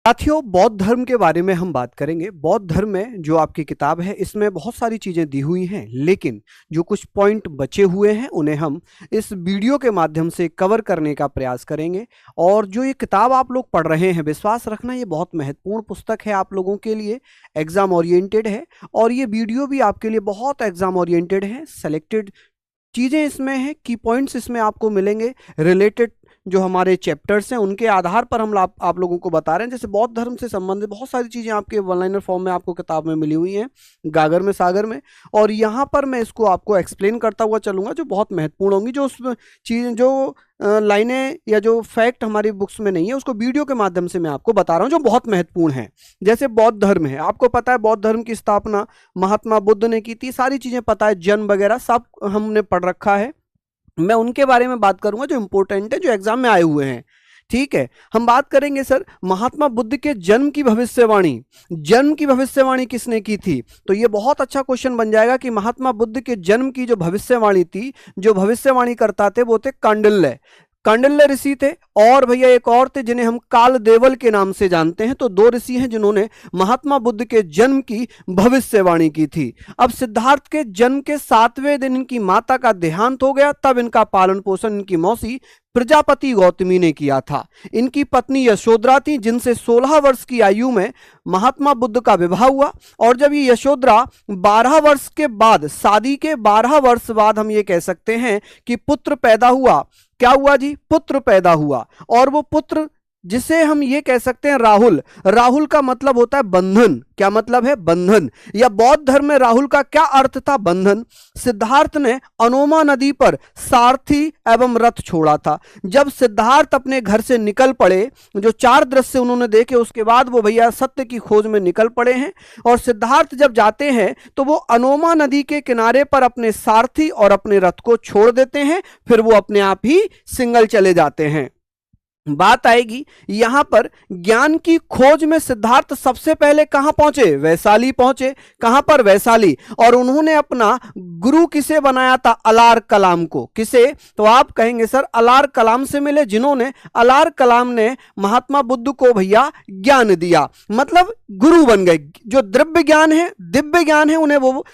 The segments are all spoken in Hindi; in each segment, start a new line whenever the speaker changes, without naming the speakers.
साथियों, बौद्ध धर्म के बारे में हम बात करेंगे। बौद्ध धर्म में जो आपकी किताब है इसमें बहुत सारी चीज़ें दी हुई हैं, लेकिन जो कुछ पॉइंट बचे हुए हैं उन्हें हम इस वीडियो के माध्यम से कवर करने का प्रयास करेंगे। और जो ये किताब आप लोग पढ़ रहे हैं, विश्वास रखना ये बहुत महत्वपूर्ण पुस्तक है आप लोगों के लिए, एग्जाम ओरिएंटेड है। और ये वीडियो भी आपके लिए बहुत एग्जाम ओरिएंटेड है। सेलेक्टेड चीज़ें इसमें हैं, की पॉइंट्स इसमें आपको मिलेंगे, रिलेटेड जो हमारे चैप्टर्स हैं उनके आधार पर हम आप लोगों को बता रहे हैं। जैसे बौद्ध धर्म से संबंधित बहुत सारी चीज़ें आपके वन लाइनर फॉर्म में आपको किताब में मिली हुई हैं, गागर में सागर में। और यहाँ पर मैं इसको आपको एक्सप्लेन करता हुआ चलूँगा जो बहुत महत्वपूर्ण होंगी। जो उस चीज़ जो लाइनें या जो फैक्ट हमारी बुक्स में नहीं है उसको वीडियो के माध्यम से मैं आपको बता रहा हूँ जो बहुत महत्वपूर्ण है। जैसे बौद्ध धर्म है, आपको पता है बौद्ध धर्म की स्थापना महात्मा बुद्ध ने की थी, सारी चीज़ें पता है, जन्म वगैरह सब हमने पढ़ रखा है। मैं उनके बारे में बात करूंगा जो इंपॉर्टेंट है, जो एग्जाम में आए हुए हैं। ठीक है, हम बात करेंगे सर महात्मा बुद्ध के जन्म की भविष्यवाणी। जन्म की भविष्यवाणी किसने की थी? तो ये बहुत अच्छा क्वेश्चन बन जाएगा कि महात्मा बुद्ध के जन्म की जो भविष्यवाणी थी, जो भविष्यवाणी करता थे वो थे कांडिल्य। कांडिल्य ऋषि थे। और भैया एक और थे जिन्हें हम कालदेवल के नाम से जानते हैं। तो दो ऋषि हैं जिन्होंने महात्मा बुद्ध के जन्म की भविष्यवाणी की थी। अब सिद्धार्थ के जन्म के 7वें दिन इनकी माता का देहांत हो गया, तब इनका पालन पोषण इनकी मौसी प्रजापति गौतमी ने किया था। इनकी पत्नी यशोधरा थी जिनसे 16 वर्ष की आयु में महात्मा बुद्ध का विवाह हुआ। और जब ये यशोधरा 12 वर्ष के बाद, शादी के 12 वर्ष बाद हम ये कह सकते हैं कि पुत्र पैदा हुआ। क्या हुआ जी? पुत्र पैदा हुआ। और वो पुत्र जिसे हम ये कह सकते हैं राहुल। राहुल का मतलब होता है बंधन। क्या मतलब है? बंधन। या बौद्ध धर्म में राहुल का क्या अर्थ था? बंधन। सिद्धार्थ ने अनोमा नदी पर सारथी एवं रथ छोड़ा था। जब सिद्धार्थ अपने घर से निकल पड़े, जो 4 दृश्य उन्होंने देखे उसके बाद वो भैया सत्य की खोज में निकल पड़े हैं। और सिद्धार्थ जब जाते हैं तो वो अनोमा नदी के किनारे पर अपने सारथी और अपने रथ को छोड़ देते हैं, फिर वो अपने आप ही सिंगल चले जाते हैं। बात आएगी यहां पर ज्ञान की खोज में सिद्धार्थ सबसे पहले कहां पहुंचे? वैशाली पहुंचे। कहां पर? वैशाली। और उन्होंने अपना गुरु किसे बनाया था? अलार कलाम को। किसे? तो आप कहेंगे सर अलार कलाम से मिले, जिन्होंने अलार कलाम ने महात्मा बुद्ध को भैया ज्ञान दिया, मतलब गुरु बन गए। जो दिव्य ज्ञान है, दिव्य ज्ञान है, उन्हें वो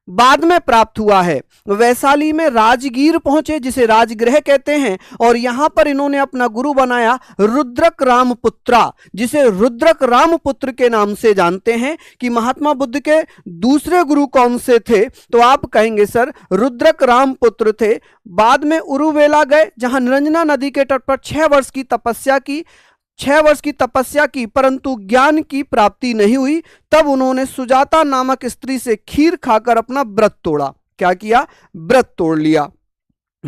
बाद में प्राप्त हुआ है। वैशाली में राजगीर पहुंचे, जिसे राजगृह कहते हैं। और यहां पर इन्होंने अपना गुरु बनाया रुद्रक रामपुत्रा, जिसे रुद्रक रामपुत्र के नाम से जानते हैं। कि महात्मा बुद्ध के दूसरे गुरु कौन से थे? तो आप कहेंगे सर रुद्रक रामपुत्र थे। बाद में उरुवेला गए, जहां निरंजना नदी के तट पर 6 वर्ष की तपस्या की। 6 वर्ष की तपस्या की परंतु ज्ञान की प्राप्ति नहीं हुई। तब उन्होंने सुजाता नामक स्त्री से खीर खाकर अपना व्रत तोड़ा। क्या किया? व्रत तोड़ लिया।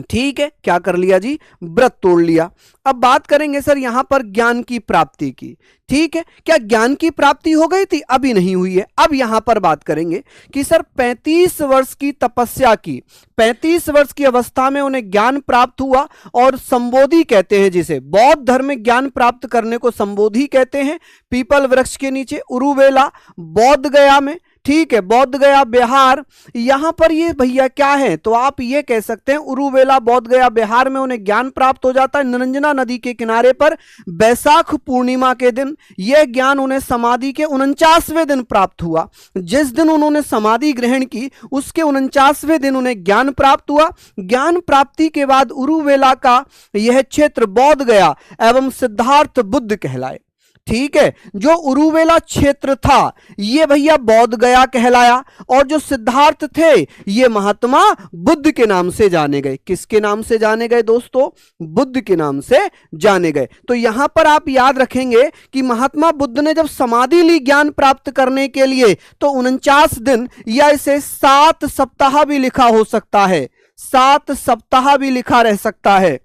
ठीक है, क्या कर लिया जी? व्रत तोड़ लिया। अब बात करेंगे सर यहां पर ज्ञान की प्राप्ति की। ठीक है, क्या ज्ञान की प्राप्ति हो गई थी? अभी नहीं हुई है। अब यहां पर बात करेंगे कि सर 35 वर्ष की तपस्या की, 35 वर्ष की अवस्था में उन्हें ज्ञान प्राप्त हुआ। और संबोधि कहते हैं जिसे, बौद्ध धर्म में ज्ञान प्राप्त करने को संबोधि कहते हैं। पीपल वृक्ष के नीचे उरुवेला, बौद्ध गया में। ठीक है, बौद्ध गया बिहार। यहां पर ये भैया क्या है? तो आप ये कह सकते हैं उरुवेला, बौद्ध गया बिहार में उन्हें ज्ञान प्राप्त हो जाता है। निरंजना नदी के किनारे पर बैसाख पूर्णिमा के दिन यह ज्ञान उन्हें समाधि के 49वें दिन प्राप्त हुआ। जिस दिन उन्होंने समाधि ग्रहण की उसके 49वें दिन उन्हें ज्ञान प्राप्त हुआ। ज्ञान प्राप्ति के बाद उरुवेला का यह क्षेत्र बौद्ध गया एवं सिद्धार्थ बुद्ध कहलाए। ठीक है, जो उरुवेला क्षेत्र था ये भैया बौद्ध गया कहलाया। और जो सिद्धार्थ थे ये महात्मा बुद्ध के नाम से जाने गए। किसके नाम से जाने गए दोस्तों? बुद्ध के नाम से जाने गए। तो यहां पर आप याद रखेंगे कि महात्मा बुद्ध ने जब समाधि ली ज्ञान प्राप्त करने के लिए, तो 49 दिन या इसे 7 सप्ताह भी लिखा हो सकता है, 7 सप्ताह भी लिखा रह सकता है।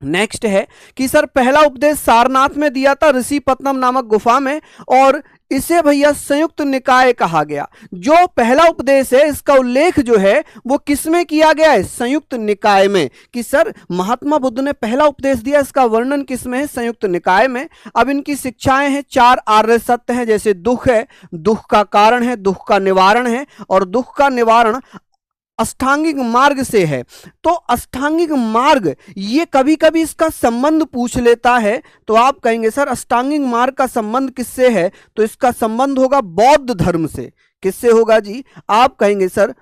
नेक्स्ट है कि सर पहला उपदेश सारनाथ में दिया था, ऋषिपत्तनम नामक गुफा में। और इसे भैया संयुक्त निकाय कहा गया। जो पहला उपदेश है इसका उल्लेख जो है वो किस में किया गया है? संयुक्त निकाय में। कि सर महात्मा बुद्ध ने पहला उपदेश दिया, इसका वर्णन किस में है? संयुक्त निकाय में। अब इनकी शिक्षाएं हैं, 4 आर्य सत्य हैं। जैसे दुख है, दुख का कारण है, दुख का निवारण है। और दुख का निवारण अष्टांगिक मार्ग से है। तो अष्टांगिक मार्ग, ये कभी कभी इसका संबंध पूछ लेता है, तो आप कहेंगे सर अष्टांगिक मार्ग का संबंध किससे है, तो इसका संबंध होगा बौद्ध धर्म से। किससे होगा जी, आप कहेंगे सर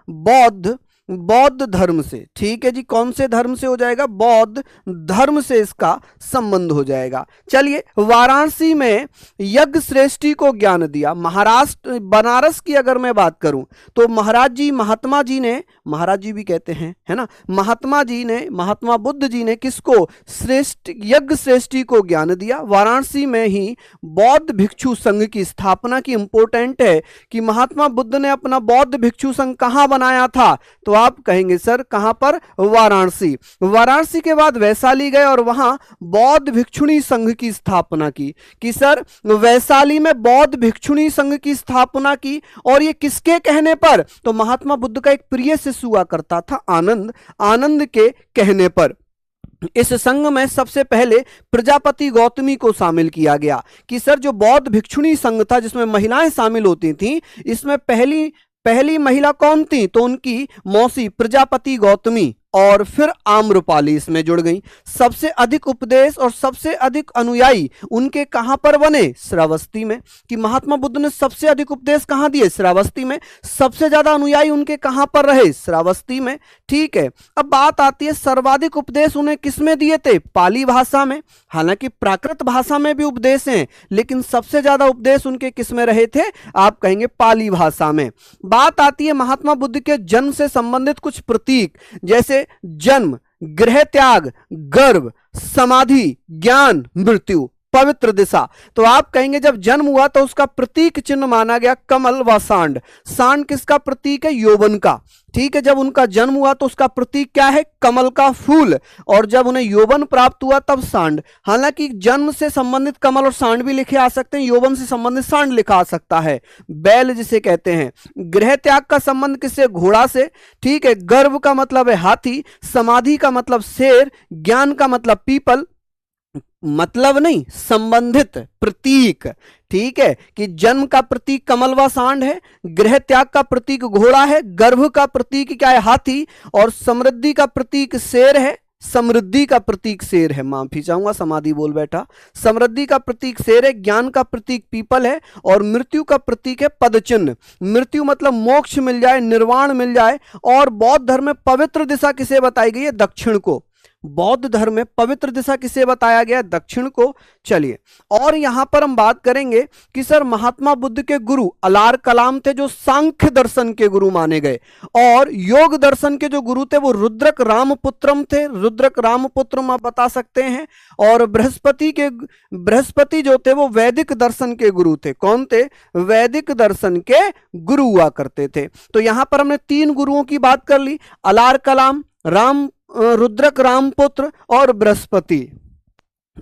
बौद्ध धर्म से। ठीक है जी, कौन से धर्म से हो जाएगा, बौद्ध धर्म से इसका संबंध हो जाएगा। चलिए, वाराणसी में यज्ञ श्रेष्ठी को ज्ञान दिया। महाराष्ट्र बनारस की अगर मैं बात करूं तो महात्मा जी ने, महाराज जी भी कहते हैं, है ना, महात्मा बुद्ध जी ने किसको, यज्ञ श्रेष्ठी को ज्ञान दिया। वाराणसी में ही बौद्ध भिक्षु संघ की स्थापना की। इंपॉर्टेंट है कि महात्मा बुद्ध ने अपना बौद्ध भिक्षु संघ कहां बनाया था, तो आप कहेंगे सर कहां पर, वाराणसी। वाराणसी के बाद वैशाली गए और वहां बौद्ध भिक्षुणी संघ की स्थापना की। कि सर वैशाली में बौद्ध भिक्षुणी संघ की स्थापना की, और ये किसके कहने पर, तो महात्मा बुद्ध का एक प्रिय शिष्य हुआ करता था आनंद के कहने पर। इस संघ में सबसे पहले प्रजापति गौतमी को शामिल किया गया। कि सर जो बौद्ध भिक्षुणी संघ था जिसमें महिलाएं शामिल होती थीं, इसमें पहली महिला कौन थी, तो उनकी मौसी प्रजापति गौतमी, और फिर आम्रपाली इसमें जुड़ गई। सबसे अधिक उपदेश और सबसे अधिक अनुयायी उनके कहां पर बने, श्रावस्ती में। कि महात्मा बुद्ध ने सबसे अधिक उपदेश कहां दिए, श्रावस्ती में। सबसे ज्यादा अनुयायी उनके कहां पर रहे, श्रावस्ती में। ठीक है, अब बात आती है सर्वाधिक उपदेश उन्हें किसमें दिए थे, पाली भाषा में। हालांकि प्राकृत भाषा में भी उपदेश हैं, लेकिन सबसे ज्यादा उपदेश उनके किसमें रहे थे, आप कहेंगे पाली भाषा में। बात आती है महात्मा बुद्ध के जन्म से संबंधित कुछ प्रतीक, जैसे जन्म, गृह त्याग, गर्भ, समाधि, ज्ञान, मृत्यु, पवित्र दिशा। तो आप कहेंगे जब जन्म हुआ तो उसका प्रतीक चिन्ह माना गया कमल व सांड। सांड किसका प्रतीक है, यौवन का। ठीक है, जब उनका जन्म हुआ तो उसका प्रतीक क्या है, कमल का फूल, और जब उन्हें यौवन प्राप्त हुआ तब सांड। हालांकि जन्म से संबंधित कमल और सांड भी लिखे आ सकते हैं, यौवन से संबंधित सांड लिखा आ सकता है, बैल जिसे कहते हैं। गृह त्याग का संबंध किससे, घोड़ा से। ठीक है, गर्भ का मतलब है हाथी, समाधि का मतलब शेर, ज्ञान का मतलब पीपल, मतलब नहीं संबंधित प्रतीक। ठीक है, कि जन्म का प्रतीक कमल व सांड है, गृह त्याग का प्रतीक घोड़ा है, गर्भ का प्रतीक क्या है, हाथी, और समृद्धि का प्रतीक शेर है। समृद्धि का प्रतीक शेर है, माफी चाहूंगा समाधि बोल बैठा। समृद्धि का प्रतीक शेर है, ज्ञान का प्रतीक पीपल है, और मृत्यु का प्रतीक है पदचिन्ह। मृत्यु मतलब मोक्ष मिल जाए, निर्वाण मिल जाए। और बौद्ध धर्म में पवित्र दिशा किसे बताई गई है, दक्षिण को। बौद्ध धर्म में पवित्र दिशा किसे बताया गया, दक्षिण को। चलिए, और यहां पर हम बात करेंगे कि सर महात्मा बुद्ध के गुरु अलार कलाम थे, जो सांख्य दर्शन के गुरु माने गए, और योग दर्शन के जो गुरु थे वो रुद्रक रामपुत्रम थे। रुद्रक रामपुत्रम आप बता सकते हैं। और बृहस्पति जो थे वो वैदिक दर्शन के गुरु थे। कौन थे, वैदिक दर्शन के गुरु हुआ करते थे। तो यहां पर हमने 3 गुरुओं की बात कर ली, अलार कलाम, रुद्रक रामपुत्र और बृहस्पति।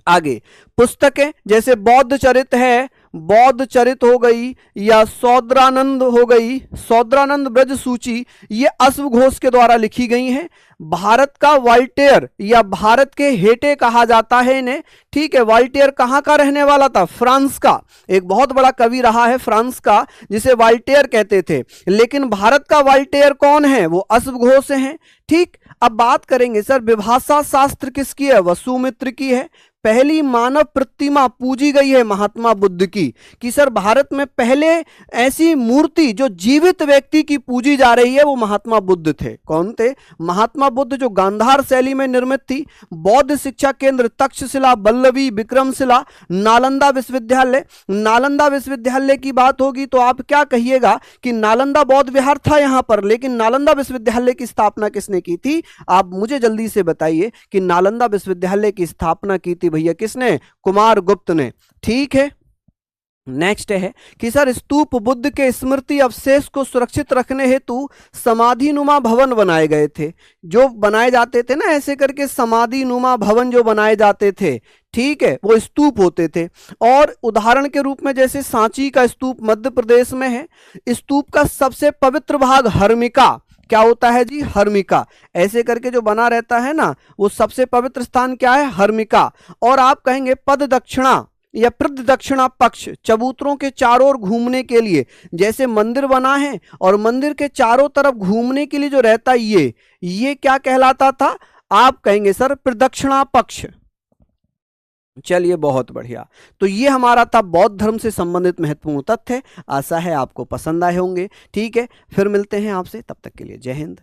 आगे पुस्तकें जैसे बौद्ध चरित है, बौद्ध चरित हो गई, या सौद्रानंद हो गई, सौद्रानंद ब्रज सूची, ये अश्व घोष के द्वारा लिखी गई हैं। भारत का वॉल्टेयर या भारत के हेटे कहा जाता है इन्हें। ठीक है, वॉल्टेयर कहाँ का रहने वाला था, फ्रांस का। एक बहुत बड़ा कवि रहा है फ्रांस का जिसे वॉल्टेयर कहते थे। लेकिन भारत का वॉल्टेयर कौन है, वो अश्व घोष हैं। ठीक, अब बात करेंगे सर विभाषा शास्त्र किसकी है, वसुमित्र की है। पहली मानव प्रतिमा पूजी गई है महात्मा बुद्ध की। कि सर भारत में पहले ऐसी मूर्ति जो जीवित व्यक्ति की पूजी जा रही है वो महात्मा बुद्ध थे। कौन थे, महात्मा बुद्ध, जो गांधार शैली में निर्मित थी। बौद्ध शिक्षा केंद्र तक्षशिला, बल्लवी, विक्रमशिला, नालंदा विश्वविद्यालय। नालंदा विश्वविद्यालय की बात होगी तो आप क्या कहिएगा कि नालंदा बौद्ध विहार था यहाँ पर, लेकिन नालंदा विश्वविद्यालय की स्थापना किसने की थी, आप मुझे जल्दी से बताइए कि नालंदा विश्वविद्यालय की स्थापना की थी भैया किसने, कुमार गुप्त ने। ठीक है, नेक्स्ट है कि सर स्तूप बुद्ध के स्मृति अवशेष को सुरक्षित रखने हेतु समाधि नुमा भवन बनाए गए थे। जो बनाए जाते थे ना ऐसे करके समाधि नुमा भवन जो बनाए जाते थे, ठीक है, वो स्तूप होते थे। और उदाहरण के रूप में जैसे सांची का स्तूप मध्य प्रदेश में है। स्तूप का सबसे पवित्र भाग हर्मिका, क्या होता है जी, हर्मिका, ऐसे करके जो बना रहता है ना, वो सबसे पवित्र स्थान क्या है, हर्मिका। और आप कहेंगे पद दक्षिणा, या प्रदक्षिणा पक्ष, चबूतरों के चारों ओर घूमने के लिए, जैसे मंदिर बना है और मंदिर के चारों तरफ घूमने के लिए जो रहता है ये क्या कहलाता था? आप कहेंगे सर प्रदक्षिणा पक्ष। चलिए बहुत बढ़िया। तो ये हमारा था बौद्ध धर्म से संबंधित महत्वपूर्ण तथ्य। आशा है आपको पसंद आए होंगे। ठीक है, फिर मिलते हैं आपसे, तब तक के लिए जय हिंद।